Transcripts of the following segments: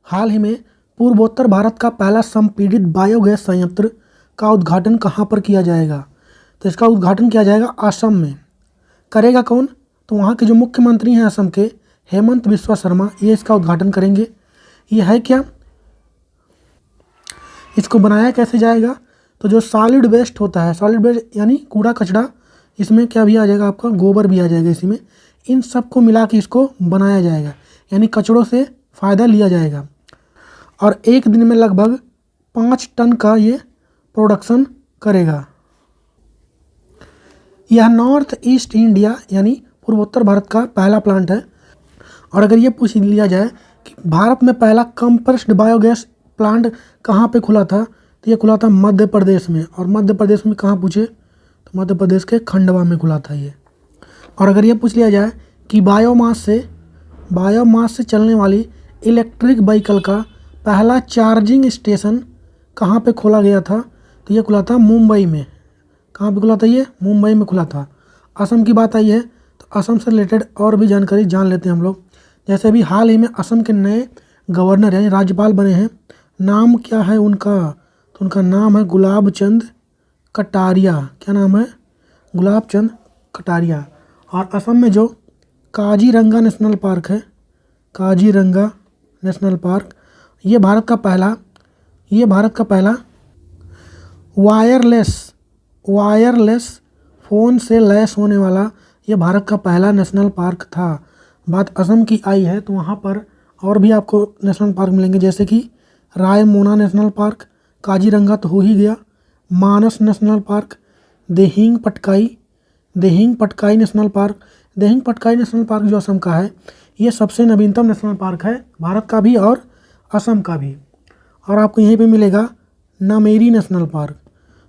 हाल ही में पूर्वोत्तर भारत का पहला संपीड़ित बायोगैस संयंत्र का उद्घाटन कहाँ पर किया जाएगा? तो इसका उद्घाटन किया जाएगा असम में। करेगा कौन? तो वहाँ के जो मुख्यमंत्री हैं असम के, हेमंत बिस्वा शर्मा, ये इसका उद्घाटन करेंगे। ये है क्या? इसको बनाया कैसे जाएगा? तो जो सॉलिड वेस्ट होता है, सॉलिड वेस्ट यानी कूड़ा कचरा, इसमें क्या भी आ जाएगा, आपका गोबर भी आ जाएगा इसी में, इन सब को मिला के इसको बनाया जाएगा, यानी कचड़ों से फ़ायदा लिया जाएगा। और एक दिन में लगभग 5 टन का ये प्रोडक्शन करेगा। यह नॉर्थ ईस्ट इंडिया यानी पूर्वोत्तर भारत का पहला प्लांट है। और अगर ये पूछ लिया जाए कि भारत में पहला कंप्रेस्ड बायोगैस प्लांट कहाँ पे खुला था, तो ये खुला था मध्य प्रदेश में। और मध्य प्रदेश में कहाँ पूछे, तो मध्य प्रदेश के खंडवा में खुला था ये। और अगर ये पूछ लिया जाए कि बायोमास से चलने वाली इलेक्ट्रिक व्हीकल का पहला चार्जिंग स्टेशन कहाँ पे खोला गया था, तो ये खुला था मुंबई में। कहाँ पे खुला था ये? मुंबई में खुला था। असम की बात आई है तो असम से रिलेटेड और भी जानकारी जान लेते हैं हम लोग। जैसे अभी हाल ही में असम के नए गवर्नर यानी राज्यपाल बने हैं। नाम क्या है उनका? तो उनका नाम है गुलाब चंद कटारिया। क्या नाम है? गुलाब चंद कटारिया। और असम में जो काजीरंगा नेशनल पार्क है, काजीरंगा नेशनल पार्क, ये भारत का पहला वायरलेस फ़ोन से लैस होने वाला ये भारत का पहला नेशनल पार्क था। बात असम की आई है तो वहाँ पर और भी आपको नेशनल पार्क मिलेंगे, जैसे कि रायमोना नेशनल पार्क, काजीरंगा तो हो ही गया, Manas national park, Dehing Patkai national park. Dehing Patkai national park जो असम का है, ये सबसे नवीनतम नेशनल पार्क है, भारत का भी और असम का भी। और आपको यहीं पे मिलेगा नामेरी नेशनल पार्क।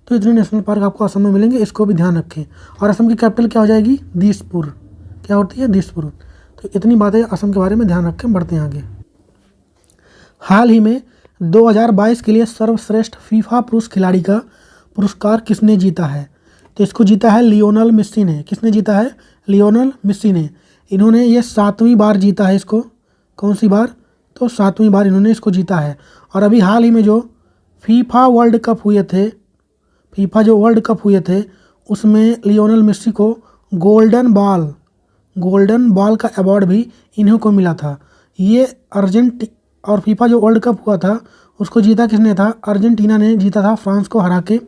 तो इतने नेशनल पार्क आपको असम में मिलेंगे, इसको भी ध्यान रखें। और असम की कैपिटल क्या हो जाएगी? दिसपुर। क्या होती है? दिसपुर। तो इतनी बातें असम के बारे में ध्यान रखें। बढ़ते हैं आगे। हाल ही में 2022 के लिए सर्वश्रेष्ठ फीफा पुरुष खिलाड़ी का पुरस्कार किसने जीता है? तो इसको जीता है लियोनेल मेसी ने। किसने जीता है? लियोनेल मेसी ने। इन्होंने ये 7वीं बार जीता है इसको। कौन सी बार? तो 7वीं बार इन्होंने इसको जीता है। और अभी हाल ही में जो फीफा वर्ल्ड कप हुए थे उसमें लियोनेल मेसी को गोल्डन बॉल का अवार्ड भी इन्हीं को मिला था। ये और फीफा जो वर्ल्ड कप हुआ था उसको जीता किसने था? अर्जेंटीना ने जीता था फ्रांस को हरा के।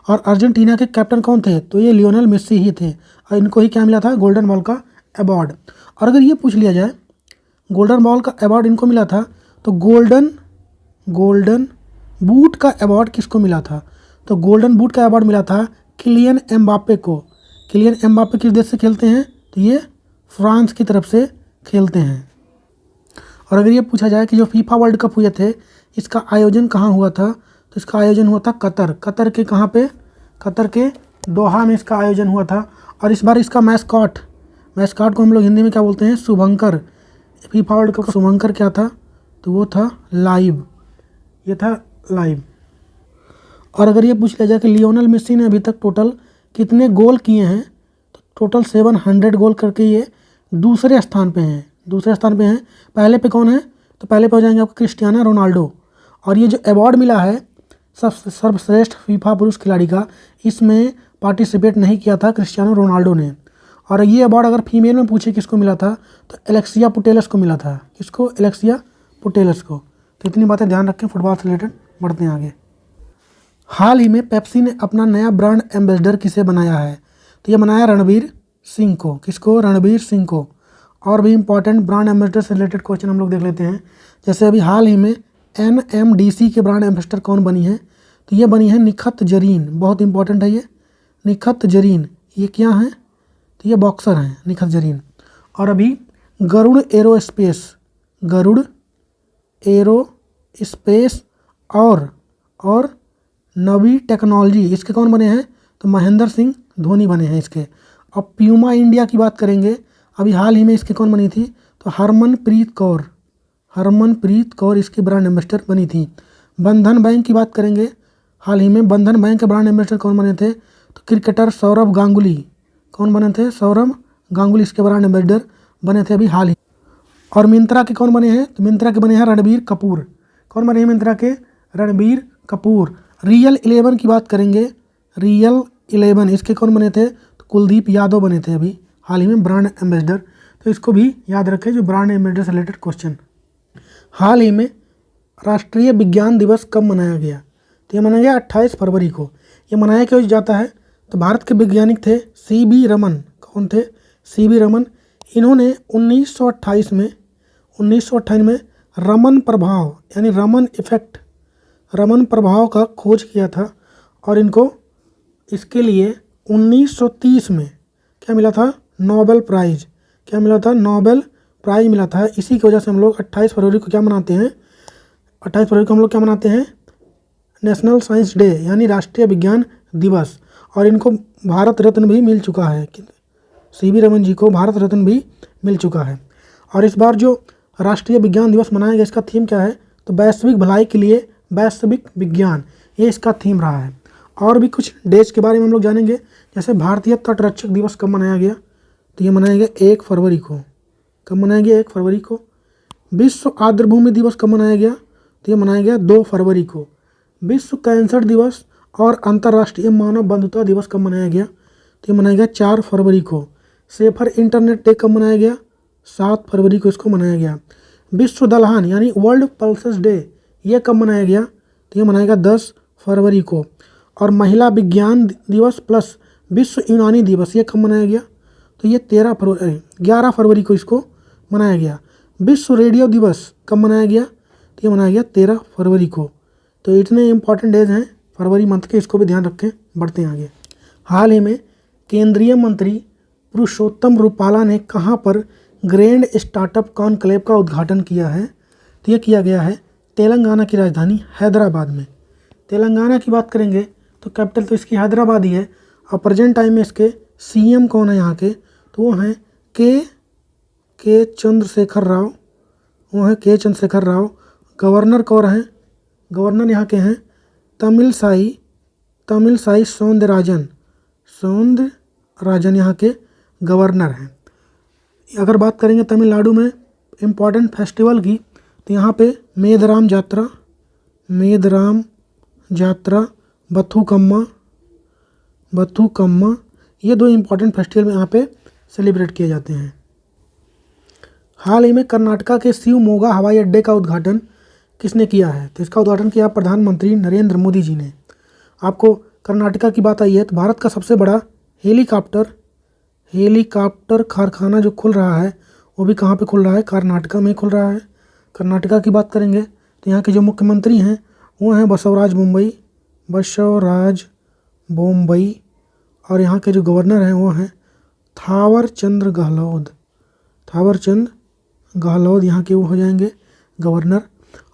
और अर्जेंटीना के कैप्टन कौन थे? तो ये लियोनेल मेसी ही थे। और इनको ही क्या मिला था? गोल्डन बॉल का अवार्ड। और अगर ये पूछ लिया जाए गोल्डन बॉल का अवार्ड इनको मिला था, तो गोल्डन बूट का अवार्ड किसको मिला था? तो गोल्डन बूट का अवार्ड मिला था किलियन एम्बाप्पे को। किलियन एम्बाप्पे किस देश से खेलते हैं? तो ये फ्रांस की तरफ से खेलते हैं। और अगर ये पूछा जाए कि जो फीफा वर्ल्ड कप हुए थे इसका आयोजन कहाँ हुआ था, तो इसका आयोजन हुआ था कतर के। कहाँ पे? कतर के दोहा में इसका आयोजन हुआ था। और इस बार इसका मैस्कॉट को हम लोग हिंदी में क्या बोलते हैं? शुभंकर। फीफा वर्ल्ड कप का शुभंकर क्या था? तो वो था लाइव। ये था लाइव। और अगर ये पूछ लिया जाए कि लियोनेल मेसी ने अभी तक टोटल कितने गोल किए हैं, तो टोटल 700 गोल करके ये दूसरे स्थान पे हैं। पहले पे कौन है? तो पहले पे हो जाएंगे आपको क्रिस्टियानो रोनाल्डो। और ये जो अवार्ड मिला है सर्वश्रेष्ठ फीफा पुरुष खिलाड़ी का, इसमें पार्टिसिपेट नहीं किया था क्रिस्टियानो रोनाल्डो ने। और ये अवार्ड अगर फीमेल में पूछे किसको मिला था, तो एलेक्सिया पुटेलस को मिला था। किसको? एलेक्सिया पुटेलस को। तो इतनी बातें ध्यान रखें फुटबॉल से रिलेटेड। बढ़ते हैं आगे। हाल ही में पेप्सी ने अपना नया ब्रांड एम्बेसडर किसे बनाया है? तो ये बनाया रणवीर सिंह को। किसको? रणवीर सिंह को। और भी इंपॉर्टेंट ब्रांड एम्बेसडर से रिलेटेड क्वेश्चन हम लोग देख लेते हैं। जैसे अभी हाल ही में NMDC के ब्रांड एम्बेसडर कौन बनी है? तो ये बनी है निखत जरीन। बहुत इंपॉर्टेंट है ये निखत जरीन। ये क्या है? तो ये बॉक्सर हैं निखत जरीन। और अभी गरुड़ एरोस्पेस और नवी टेक्नोलॉजी, इसके कौन बने हैं? तो महेंद्र सिंह धोनी बने हैं इसके। और प्यूमा इंडिया की बात करेंगे, अभी हाल ही में इसके कौन बनी थी? तो हरमनप्रीत कौर इसकी ब्रांड एम्बेसडर बनी थी। बंधन बैंक की बात करेंगे, हाल ही में बंधन बैंक के ब्रांड एम्बेसडर कौन बने थे? तो क्रिकेटर सौरभ गांगुली। कौन बने थे? सौरभ गांगुली इसके ब्रांड एम्बेसडर बने थे अभी हाल ही। और मिंत्रा के कौन बने हैं? तो मिंत्रा के बने हैं रणबीर कपूर। कौन बने हैं मिंत्रा के? रणबीर कपूर। रियल 11 की बात करेंगे, रियल 11 इसके कौन बने थे? तो कुलदीप यादव बने थे अभी हाल ही में ब्रांड एम्बेसडर। तो इसको भी याद रखें, जो ब्रांड एम्बेसडर से रिलेटेड क्वेश्चन। हाल ही में राष्ट्रीय विज्ञान दिवस कब मनाया गया? तो ये मनाया गया 28 फरवरी को। ये मनाया क्यों जाता है? तो भारत के वैज्ञानिक थे CB रमन। कौन थे? CB रमन। इन्होंने 1928 में रमन प्रभाव यानी रमन इफेक्ट, रमन प्रभाव का खोज किया था। और इनको इसके लिए 1930 में क्या मिला था? Nobel prize. क्या मिला था? नोबेल प्राइज़ मिला था। इसी की वजह से हम लोग 28 फरवरी को क्या मनाते हैं? 28 फरवरी को हम लोग क्या मनाते हैं? नेशनल साइंस डे यानी राष्ट्रीय विज्ञान दिवस। और इनको भारत रत्न भी मिल चुका है, CB रमन जी को भारत रत्न भी मिल चुका है। और इस बार जो राष्ट्रीय विज्ञान दिवस मनाया गया, इसका थीम क्या है? तो वैश्विक भलाई के लिए वैश्विक विज्ञान, ये इसका थीम रहा है। और भी कुछ डेज के बारे में हम लोग जानेंगे, जैसे भारतीय तटरक्षक दिवस कब मनाया गया? तो ये मनाया गया 1 फरवरी को। कब मनाया गया? 1 फरवरी को। विश्व आर्द्रभूमि दिवस कब मनाया गया? तो ये मनाया गया 2 फरवरी को। विश्व कैंसर दिवस और अंतर्राष्ट्रीय मानव बंधुता दिवस कब मनाया गया? तो ये मनाया गया 4 फरवरी को। सेफर इंटरनेट डे कब मनाया गया? 7 फरवरी को इसको मनाया गया। विश्व दलहन यानी वर्ल्ड पल्सेस डे, ये कब मनाया गया? तो ये मनाया गया 10 फरवरी को। और महिला विज्ञान दिवस प्लस विश्व यूनानी दिवस, ये कब मनाया गया? तो ये 11 फरवरी को इसको मनाया गया। विश्व रेडियो दिवस कब मनाया गया? तो ये मनाया गया 13 फरवरी को। तो इतने इंपॉर्टेंट डेज हैं फरवरी मंथ के, इसको भी ध्यान रखें। बढ़ते हैं आगे। हाल ही में केंद्रीय मंत्री पुरुषोत्तम रूपाला ने कहाँ पर ग्रैंड स्टार्टअप कॉन्क्लेव का उद्घाटन किया है? तो ये किया गया है तेलंगाना की राजधानी हैदराबाद में। तेलंगाना की बात करेंगे तो कैपिटल तो इसकी हैदराबाद ही है। और प्रेजेंट टाइम में इसके CM कौन है यहाँ के? तो वो हैं के चंद्रशेखर राव। वो हैं के चंद्रशेखर राव। गवर्नर कौन हैं? गवर्नर यहाँ के हैं तमिलसाई सौंदरराजन यहाँ के गवर्नर हैं। अगर बात करेंगे तमिलनाडु में इम्पॉर्टेंट फेस्टिवल की, तो यहाँ पे मेदराम जात्रा, बथुकम्मा, ये 2 इम्पॉर्टेंट फेस्टिवल यहाँ पे सेलिब्रेट किए जाते हैं। हाल ही में कर्नाटका के शिवमोगा हवाई अड्डे का उद्घाटन किसने किया है? तो इसका उद्घाटन किया प्रधानमंत्री नरेंद्र मोदी जी ने। आपको कर्नाटका की बात आई है तो भारत का सबसे बड़ा हेलीकॉप्टर कारखाना जो खुल रहा है, वो भी कहाँ पे खुल रहा है? कर्नाटका में खुल रहा है। कर्नाटका की बात करेंगे तो यहाँ के जो मुख्यमंत्री हैं वो हैं बसवराज बोम्बई। और यहाँ के जो गवर्नर हैं वो हैं थावरचंद गहलोत यहाँ के वो हो जाएंगे गवर्नर।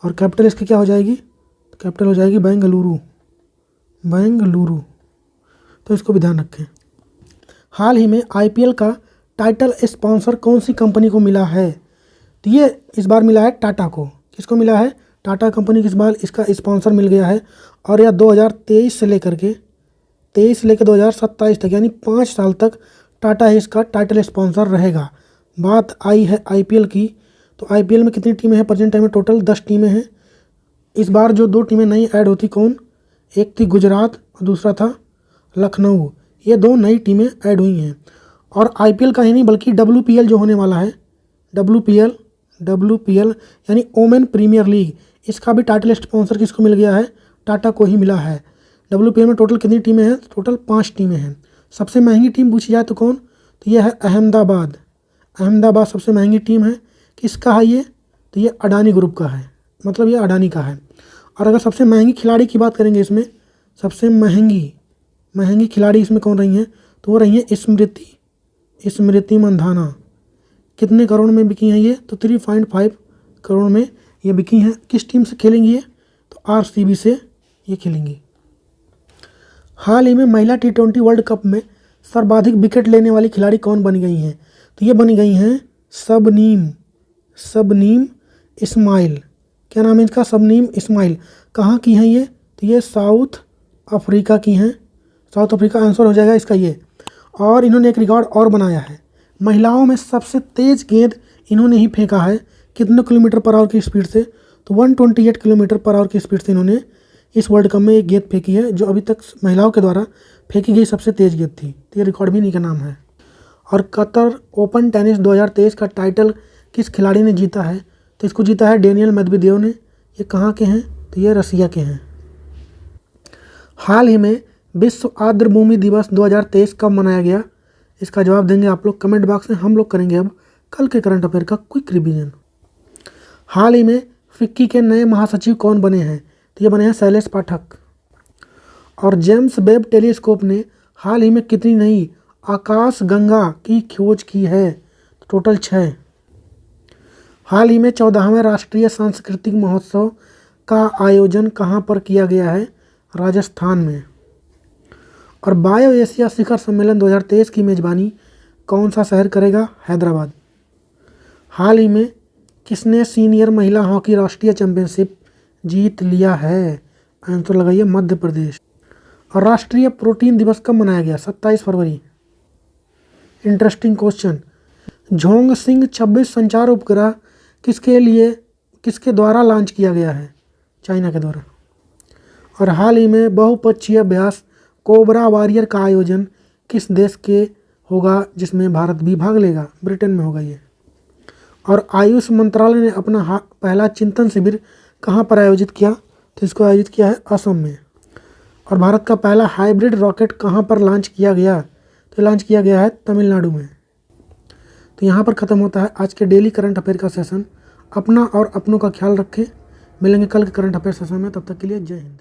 और कैपिटल इसकी क्या हो जाएगी? कैपिटल हो जाएगी बेंगलुरु। तो इसको भी ध्यान रखें। हाल ही में IPL का टाइटल स्पॉन्सर कौन सी कंपनी को मिला है? तो ये इस बार मिला है टाटा को। किसको मिला है? टाटा कंपनी किस बार इसका स्पॉन्सर मिल गया है। और यह 2023 से लेकर 2027 तक यानी 5 साल तक टाटा ही इसका टाइटल स्पॉन्सर रहेगा। बात आई है IPL की, तो IPL में कितनी टीमें हैं? प्रेजेंट टाइम में टोटल 10 टीमें हैं। इस बार जो 2 टीमें नई ऐड होती, कौन? एक थी गुजरात और दूसरा था लखनऊ। ये 2 नई टीमें ऐड हुई हैं। और IPL का ही नहीं बल्कि WPL जो होने वाला है, WPL यानी वोमेन प्रीमियर लीग, इसका भी टाइटल स्पॉन्सर किसको मिल गया है? टाटा को ही मिला है। WPL में टोटल कितनी टीमें हैं? टोटल 5 टीमें हैं। सबसे महंगी टीम पूछी जाए तो कौन? तो यह है अहमदाबाद सबसे महंगी टीम है। किसका है ये? तो ये अडानी ग्रुप का है, मतलब ये अडानी का है। और अगर सबसे महंगी खिलाड़ी की बात करेंगे, इसमें सबसे महंगी खिलाड़ी इसमें कौन रही हैं? तो वो रही हैं स्मृति मंधाना। कितने करोड़ में बिकी हैं ये? तो 3.5 करोड़ में ये बिकी हैं। किस टीम से खेलेंगी ये? तो RCB से ये खेलेंगी। हाल ही में महिला T20 वर्ल्ड कप में सर्वाधिक विकेट लेने वाली खिलाड़ी कौन बन गई हैं? तो ये बनी गई हैं शबनीम इस्माइल। क्या नाम है इसका? शबनीम इस्माइल। कहाँ की हैं ये? तो ये साउथ अफ्रीका की हैं। साउथ अफ्रीका आंसर हो जाएगा इसका ये। और इन्होंने एक रिकॉर्ड और बनाया है, महिलाओं में सबसे तेज़ गेंद इन्होंने ही फेंका है। कितने किलोमीटर पर आवर की स्पीड से? तो 128 किलोमीटर पर आवर की स्पीड से इन्होंने इस वर्ल्ड कप में एक गेंद फेंकी है, जो अभी तक महिलाओं के द्वारा फेंकी गई सबसे तेज़ गेंद थी। तो ये रिकॉर्ड भी इन्हीं का नाम है। और कतर ओपन टेनिस 2023 का टाइटल किस खिलाड़ी ने जीता है? तो इसको जीता है डेनियल मेदवेदेव ने। ये कहाँ के हैं? तो ये रसिया के हैं। हाल ही में विश्व आर्द्रभूमि दिवस 2023 कब मनाया गया? इसका जवाब देंगे आप लोग कमेंट बॉक्स में। हम लोग करेंगे अब कल के करंट अफेयर का क्विक रिवीजन। हाल ही में फिक्की के नए महासचिव कौन बने हैं? तो ये बने हैं शैलेश पाठक। और जेम्स वेब टेलीस्कोप ने हाल ही में कितनी नई आकाशगंगा की खोज की है? तो टोटल 6। हाल ही में 14वें राष्ट्रीय सांस्कृतिक महोत्सव का आयोजन कहाँ पर किया गया है? राजस्थान में। और बायो एशिया शिखर सम्मेलन 2023 की मेजबानी कौन सा शहर करेगा? हैदराबाद। हाल ही में किसने सीनियर महिला हॉकी राष्ट्रीय चैंपियनशिप जीत लिया है? आंसर लगाइए मध्य प्रदेश। और राष्ट्रीय प्रोटीन दिवस कब मनाया गया? 27 फरवरी। इंटरेस्टिंग क्वेश्चन, झोंग सिंह 26 संचार उपग्रह किसके द्वारा लॉन्च किया गया है? चाइना के द्वारा। और हाल ही में बहुपक्षीय अभ्यास कोबरा वॉरियर का आयोजन किस देश के होगा, जिसमें भारत भी भाग लेगा? ब्रिटेन में होगा ये। और आयुष मंत्रालय ने अपना पहला चिंतन शिविर कहाँ पर आयोजित किया? तो इसको आयोजित किया है असम में। और भारत का पहला हाइब्रिड रॉकेट कहाँ पर लॉन्च किया गया? तो लॉन्च किया गया है तमिलनाडु में। तो यहाँ पर ख़त्म होता है आज के डेली करंट अफेयर का सेशन। अपना और अपनों का ख्याल रखें। मिलेंगे कल के करंट अफेयर सेशन में, तब तक के लिए जय हिंद।